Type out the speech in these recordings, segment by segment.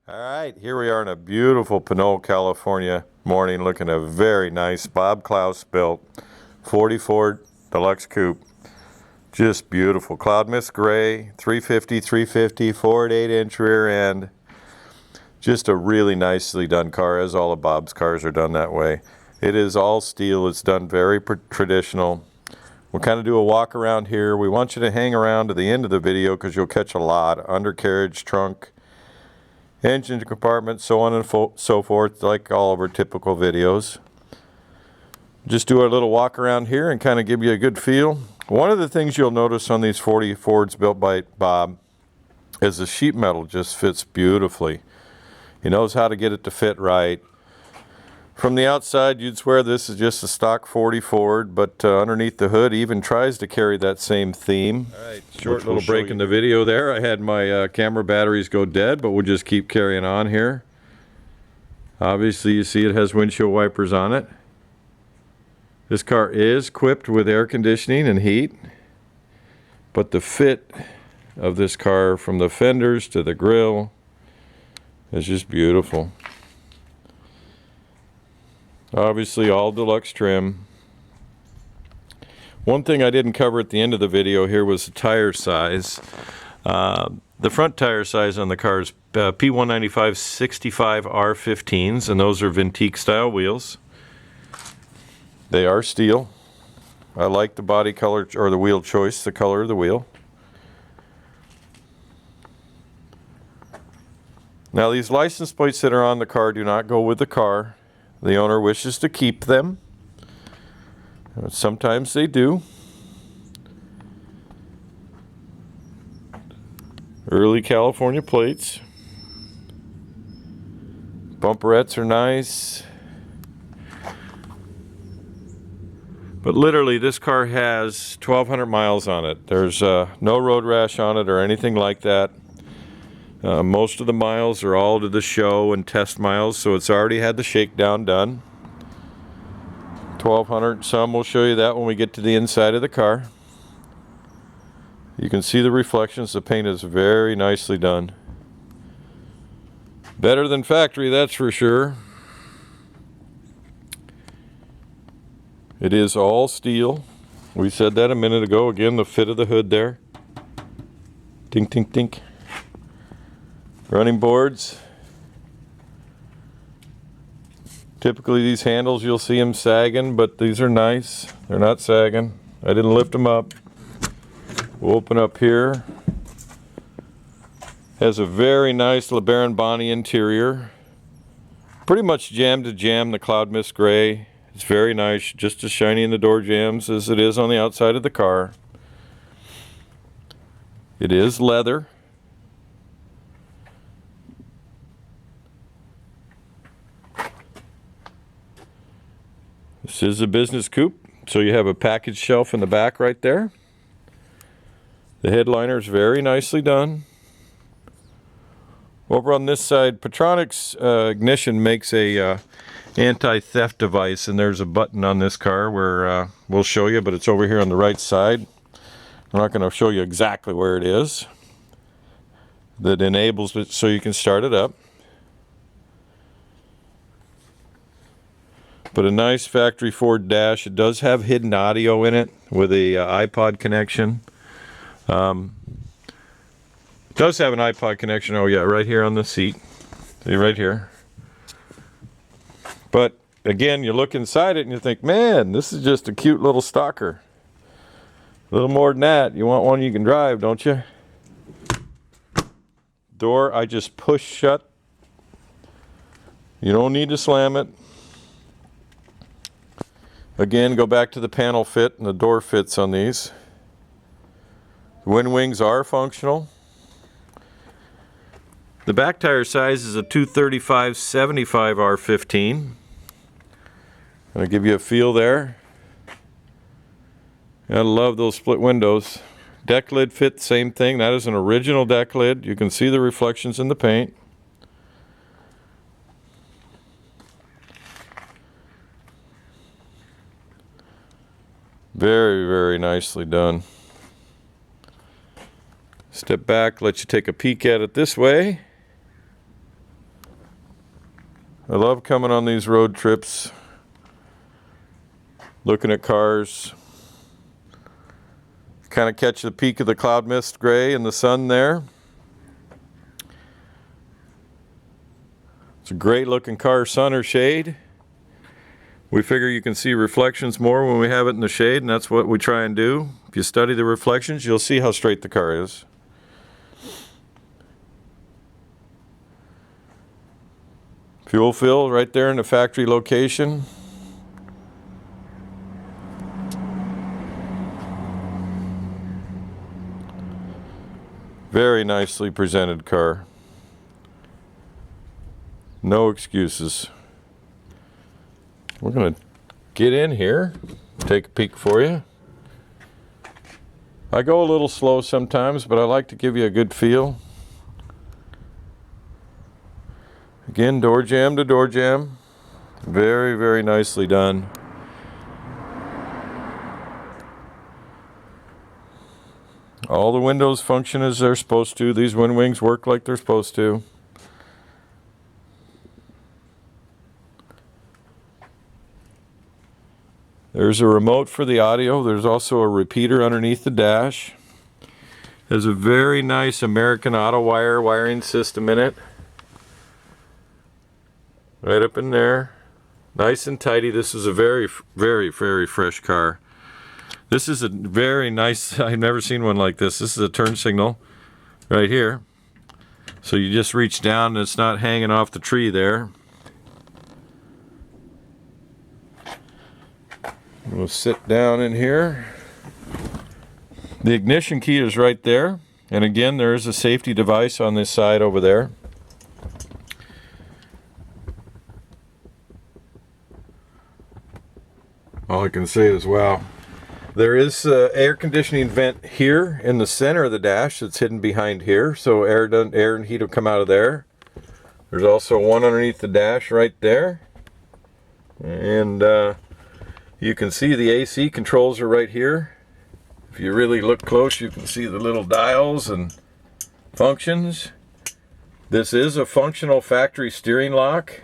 All right, here we are in a beautiful Pinole, California morning, looking at a very nice Bob Klaus built 40 Ford Deluxe Coupe. Just beautiful. Cloud Mist Gray, 350 Ford 8-inch rear end. Just a really nicely done car, as all of Bob's cars are done that way. It is all steel. It's done very traditional. We'll kind of do a walk around here. We want you to hang around to the end of the video because you'll catch a lot. Undercarriage, trunk, engine compartment, so on and so forth, like all of our typical videos. Just do a little walk around here and kind of give you a good feel. One of the things you'll notice on these 40 Fords built by Bob is the sheet metal just fits beautifully. He knows how to get it to fit right. From the outside, you'd swear this is just a stock 40 Ford, but underneath the hood, he even tries to carry that same theme. All right, short little break in the video there. I had my camera batteries go dead, but we'll just keep carrying on here. Obviously, you see it has windshield wipers on it. This car is equipped with air conditioning and heat, but the fit of this car from the fenders to the grille is just beautiful. Obviously all deluxe trim. One thing I didn't cover at the end of the video here was the tire size. The front tire size on the car is P195 65 R15s, and those are Vintique style wheels. They are steel. I like the body color or the wheel choice, the color of the wheel. Now these license plates that are on the car do not go with the car. The owner wishes to keep them. Sometimes they do. Early California plates. Bumperettes are nice. But literally this car has 1,200 miles on it. There's no road rash on it or anything like that. Most of the miles are all to the show and test miles, so it's already had the shakedown done. 1,200 some. We'll show you that when we get to the inside of the car. You can see the reflections. The paint is very nicely done. Better than factory, that's for sure. It is all steel. We said that a minute ago. Again, the fit of the hood there. Tink, tink, tink. Running boards. Typically these handles you'll see them sagging, but these are nice. They're not sagging. I didn't lift them up. We'll open up here. Has a very nice LeBaron Bonney interior. Pretty much jam to jam the Cloud Mist Gray. It's very nice, just as shiny in the door jambs as it is on the outside of the car. It is leather. This is a business coupe, so you have a package shelf in the back right there. The headliner is very nicely done. Over on this side, Petronix Ignition makes a anti-theft device, and there's a button on this car where we'll show you, but it's over here on the right side. I'm not going to show you exactly where it is. That enables it so you can start it up. But a nice factory Ford dash. It does have hidden audio in it with a iPod connection. It does have an iPod connection. Oh yeah, right here on the seat. See right here. But again, you look inside it and you think, man, this is just a cute little stalker. A little more than that. You want one you can drive, don't you? Door, I just push shut. You don't need to slam it. Again, go back to the panel fit, and the door fits on these. The wind wings are functional. The back tire size is a 235/75 R15. I'll give you a feel there. I love those split windows. Deck lid fit, same thing. That is an original deck lid. You can see the reflections in the paint. Very, very nicely done. Step back, let you take a peek at it this way. I love coming on these road trips, looking at cars. Kind of catch the peak of the cloud mist gray in the sun there. It's a great looking car, sun or shade. We figure you can see reflections more when we have it in the shade, and that's what we try and do. If you study the reflections, you'll see how straight the car is. Fuel fill right there in the factory location. Very nicely presented car. No excuses. We're going to get in here, take a peek for you. I go a little slow sometimes, but I like to give you a good feel. Again, door jamb to door jamb. Very, very nicely done. All the windows function as they're supposed to. These wind wings work like they're supposed to. There's a remote for the audio. There's also a repeater underneath the dash. There's a very nice American Auto Wire wiring system in it. Right up in there. Nice and tidy. This is a very, very, very fresh car. This is a very nice, I've never seen one like this. This is a turn signal right here. So you just reach down and it's not hanging off the tree there. We'll sit down in here. The ignition key is right there. And again, there is a safety device on this side over there. All I can say is, wow. There is an air conditioning vent here in the center of the dash that's hidden behind here. So air and heat will come out of there. There's also one underneath the dash right there. And you can see the AC controls are right here. If you really look close, you can see the little dials and functions. This is a functional factory steering lock,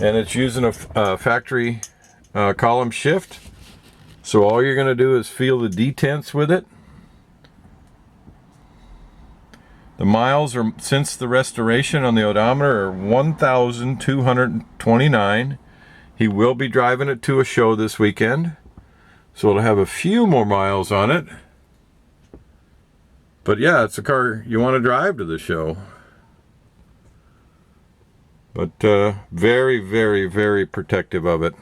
and it's using a factory column shift. So all you're going to do is feel the detents with it. The miles are, since the restoration on the odometer, are 1,229. He will be driving it to a show this weekend, so it'll have a few more miles on it. But yeah, it's a car you want to drive to the show. But very, very, very protective of it.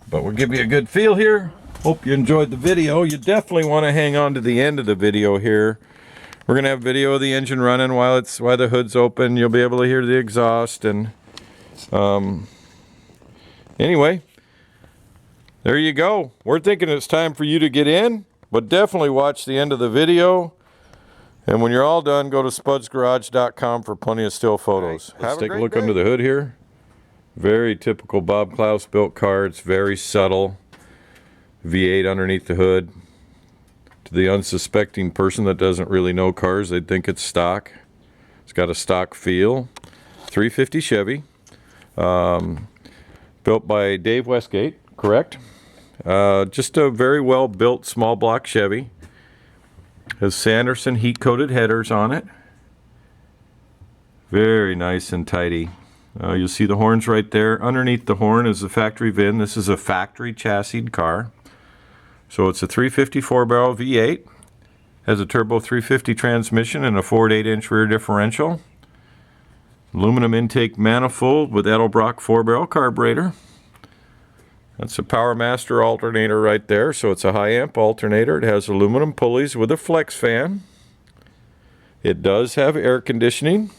But we'll give you a good feel here. Hope you enjoyed the video. You definitely want to hang on to the end of the video here. We're going to have video of the engine running while the hood's open. You'll be able to hear the exhaust. And anyway, there you go. We're thinking it's time for you to get in, but definitely watch the end of the video. And when you're all done, go to spudsgarage.com for plenty of still photos. Right. Let's take a look under the hood here. Very typical Bob Klaus built car. It's very subtle. V8 underneath the hood. To the unsuspecting person that doesn't really know cars, they'd think it's stock. It's got a stock feel. 350 Chevy. Built by Dave Westgate, correct? Just a very well built small block Chevy. Has Sanderson heat coated headers on it. Very nice and tidy. You'll see the horns right there. Underneath the horn is the factory VIN. This is a factory chassised car. So it's a 354 barrel V8. Has a turbo 350 transmission and a 4.8-inch rear differential. Aluminum intake manifold with Edelbrock 4-barrel carburetor. That's a PowerMaster alternator right there. So it's a high amp alternator. It has aluminum pulleys with a flex fan. It does have air conditioning.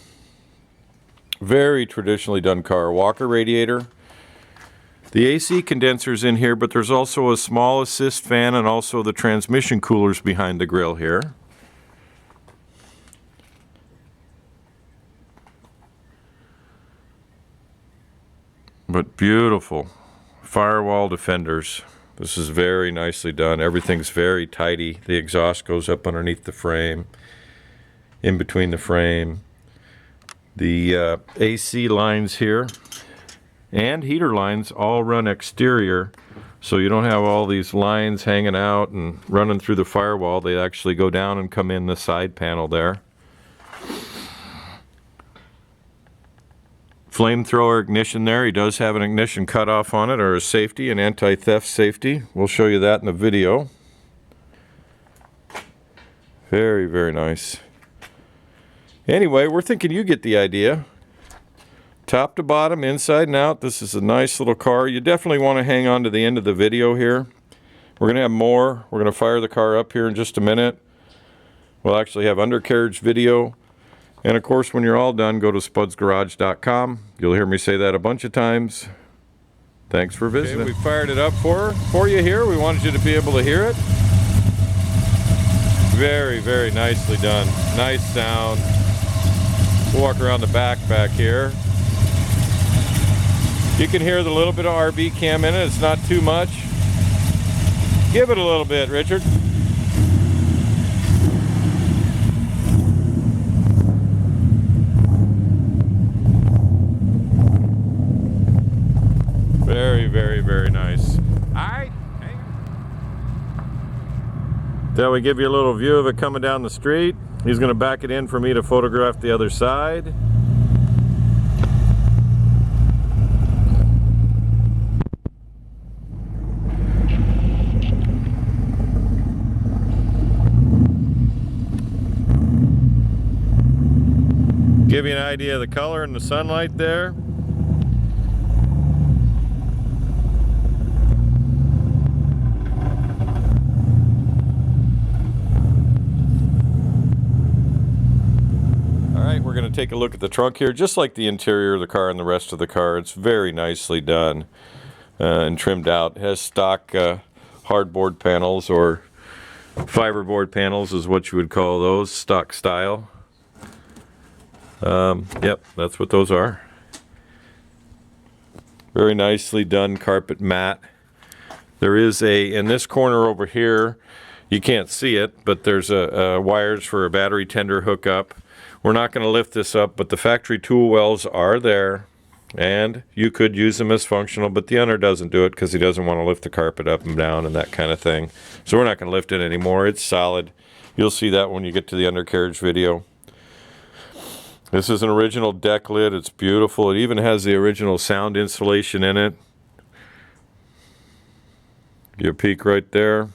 Very traditionally done car. Walker radiator. The AC condenser's in here, but there's also a small assist fan and also the transmission coolers behind the grill here. But beautiful. Firewall defenders. This is very nicely done. Everything's very tidy. The exhaust goes up underneath the frame, in between the frame. The AC lines here and heater lines all run exterior, so you don't have all these lines hanging out and running through the firewall. They actually go down and come in the side panel there. Flamethrower ignition there. He does have an ignition cutoff on it, or a safety, an anti-theft safety. We'll show you that in the video. Very, very nice. Anyway, we're thinking you get the idea. Top to bottom, inside and out, this is a nice little car. You definitely want to hang on to the end of the video here. We're going to have more. We're going to fire the car up here in just a minute. We'll actually have undercarriage video. And of course, when you're all done, go to spudsgarage.com. You'll hear me say that a bunch of times. Thanks for visiting. Okay, we fired it up for you here. We wanted you to be able to hear it. Very, very nicely done. Nice sound. We'll walk around the back here. You can hear the little bit of RB cam in it. It's not too much. Give it a little bit, Richard. Very, very, very nice. All right. Then we give you a little view of it coming down the street. He's going to back it in for me to photograph the other side. Give you an idea of the color in the sunlight there. We're going to take a look at the trunk here, just like the interior of the car and the rest of the car. It's very nicely done and trimmed out. It has stock hardboard panels, or fiberboard panels is what you would call those, stock style. Yep, that's what those are. Very nicely done carpet mat. There is in this corner over here, you can't see it, but there's wires for a battery tender hookup. We're not going to lift this up, but the factory tool wells are there, and you could use them as functional, but the owner doesn't do it because he doesn't want to lift the carpet up and down and that kind of thing. So we're not going to lift it anymore. It's solid. You'll see that when you get to the undercarriage video. This is an original deck lid. It's beautiful. It even has the original sound installation in it. Give a peek right there.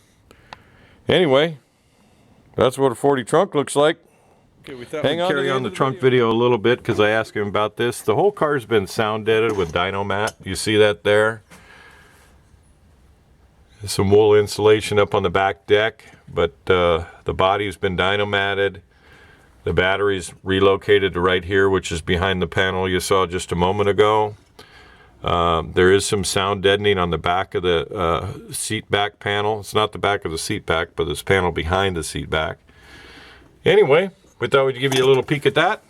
Anyway, that's what a 40 trunk looks like. Okay, hang on, carry on the trunk video a little bit because I asked him about this. The whole car's been sound deaded with Dynomat. You see that there? There's some wool insulation up on the back deck, but the body's been Dynomatted. The battery's relocated to right here, which is behind the panel you saw just a moment ago. There is some sound deadening on the back of the seat back panel. It's not the back of the seat back, but this panel behind the seat back. Anyway, we thought we'd give you a little peek at that.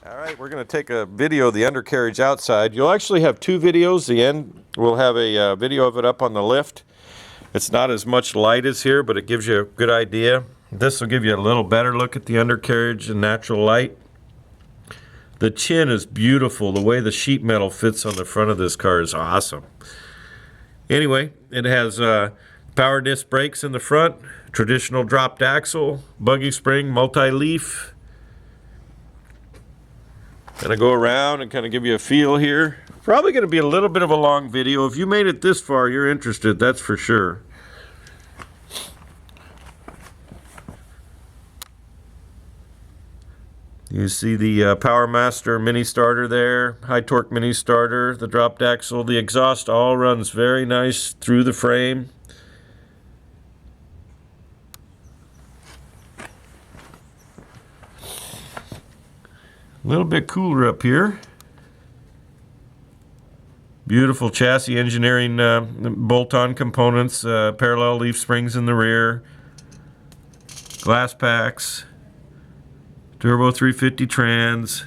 All right, we're going to take a video of the undercarriage outside. You'll actually have two videos. The end, we'll have a video of it up on the lift. It's not as much light as here, but it gives you a good idea. This will give you a little better look at the undercarriage in natural light. The chin is beautiful. The way the sheet metal fits on the front of this car is awesome. Anyway, it has power disc brakes in the front, traditional dropped axle, buggy spring, multi-leaf. Gonna go around and kind of give you a feel here. Probably gonna be a little bit of a long video. If you made it this far, you're interested, that's for sure. You see the Power Master mini starter there, high torque mini starter, the dropped axle, the exhaust all runs very nice through the frame. A little bit cooler up here. Beautiful chassis engineering, bolt-on components, parallel leaf springs in the rear, glass packs. Turbo 350 trans.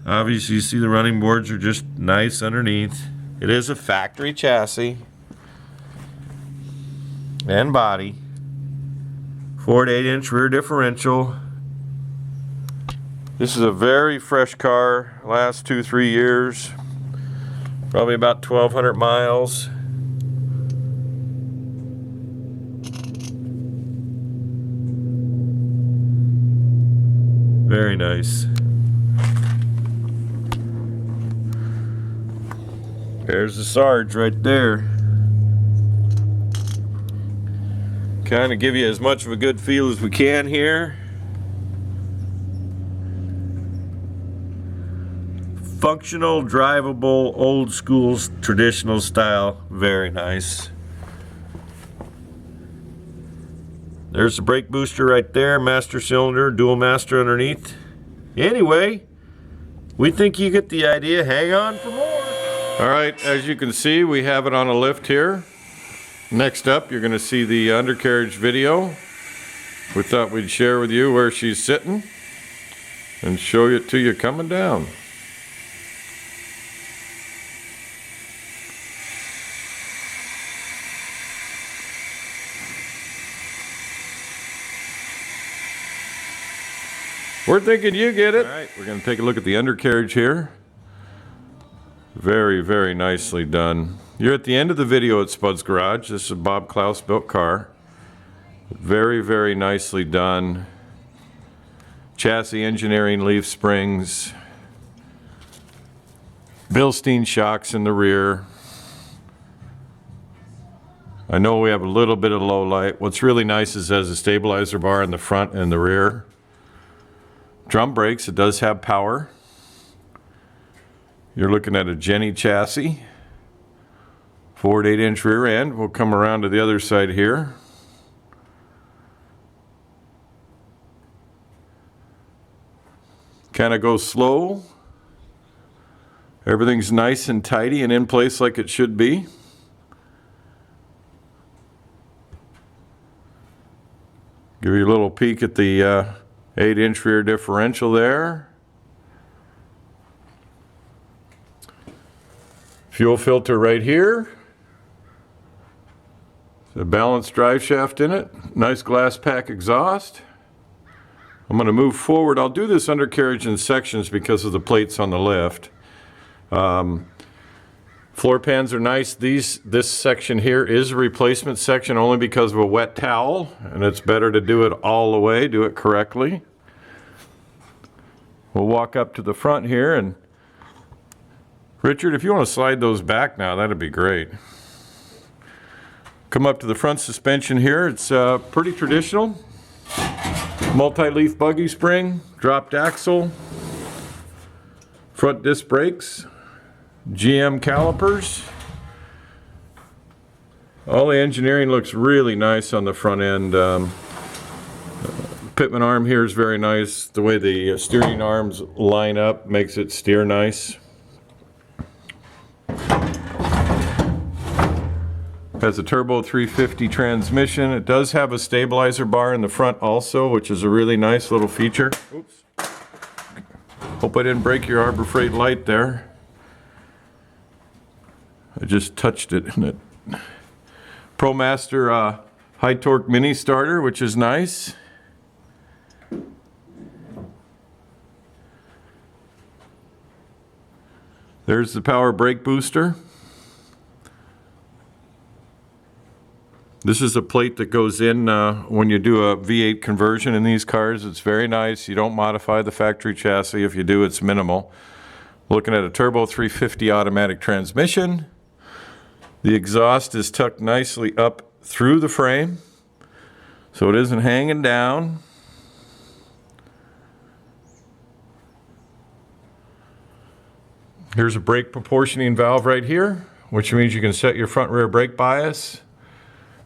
Obviously you see the running boards are just nice underneath. It is a factory chassis and body. 4 to 8 inch rear differential. This is a very fresh car, last 2-3 years, probably about 1,200 miles. Very nice. There's the Sarge right there. Kind of give you as much of a good feel as we can here. Functional, drivable, old school, traditional style. Very nice. There's the brake booster right there, master cylinder, dual master underneath. Anyway, we think you get the idea. Hang on for more. All right, as you can see, we have it on a lift here. Next up, you're going to see the undercarriage video. We thought we'd share with you where she's sitting and show it to you coming down. We're thinking you get it. All right, we're going to take a look at the undercarriage here. Very, very nicely done. You're at the end of the video at Spud's Garage. This is a Bob Klaus built car. Very, very nicely done. Chassis engineering, leaf springs. Bilstein shocks in the rear. I know we have a little bit of low light. What's really nice is it has a stabilizer bar in the front and the rear. Drum brakes, it does have power. You're looking at a Jenny chassis. 4 to 8 inch rear end. We'll come around to the other side here. Kind of go slow. Everything's nice and tidy and in place like it should be. Give you a little peek at the 8 inch rear differential there. Fuel filter right here. A balanced drive shaft in it. Nice glass pack exhaust. I'm going to move forward. I'll do this undercarriage in sections because of the plates on the lift. Floor pans are nice. This section here is a replacement section only because of a wet towel, and it's better to do it all the way, do it correctly. We'll walk up to the front here, and Richard, if you want to slide those back now, that'd be great. Come up to the front suspension here. It's pretty traditional. Multi-leaf buggy spring, dropped axle, front disc brakes, GM calipers. All the engineering looks really nice on the front end. Pitman arm here is very nice. The way the steering arms line up makes it steer nice. Has a turbo 350 transmission. It does have a stabilizer bar in the front also, which is a really nice little feature. Oops. Hope I didn't break your Arbor Freight light there. I just touched it in it. ProMaster high torque mini starter, which is nice. There's the power brake booster. This is a plate that goes in when you do a V8 conversion in these cars. It's very nice. You don't modify the factory chassis. If you do, it's minimal. Looking at a turbo 350 automatic transmission. The exhaust is tucked nicely up through the frame, so it isn't hanging down. Here's a brake proportioning valve right here, which means you can set your front rear brake bias.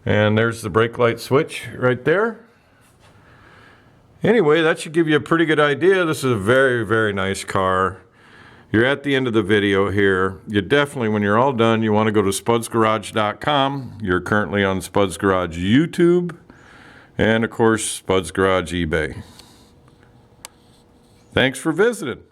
And there's the brake light switch right there. Anyway, that should give you a pretty good idea. This is a very, very nice car. You're at the end of the video here. You definitely, when you're all done, you want to go to spudsgarage.com. You're currently on Spud's Garage YouTube. And of course, Spud's Garage eBay. Thanks for visiting.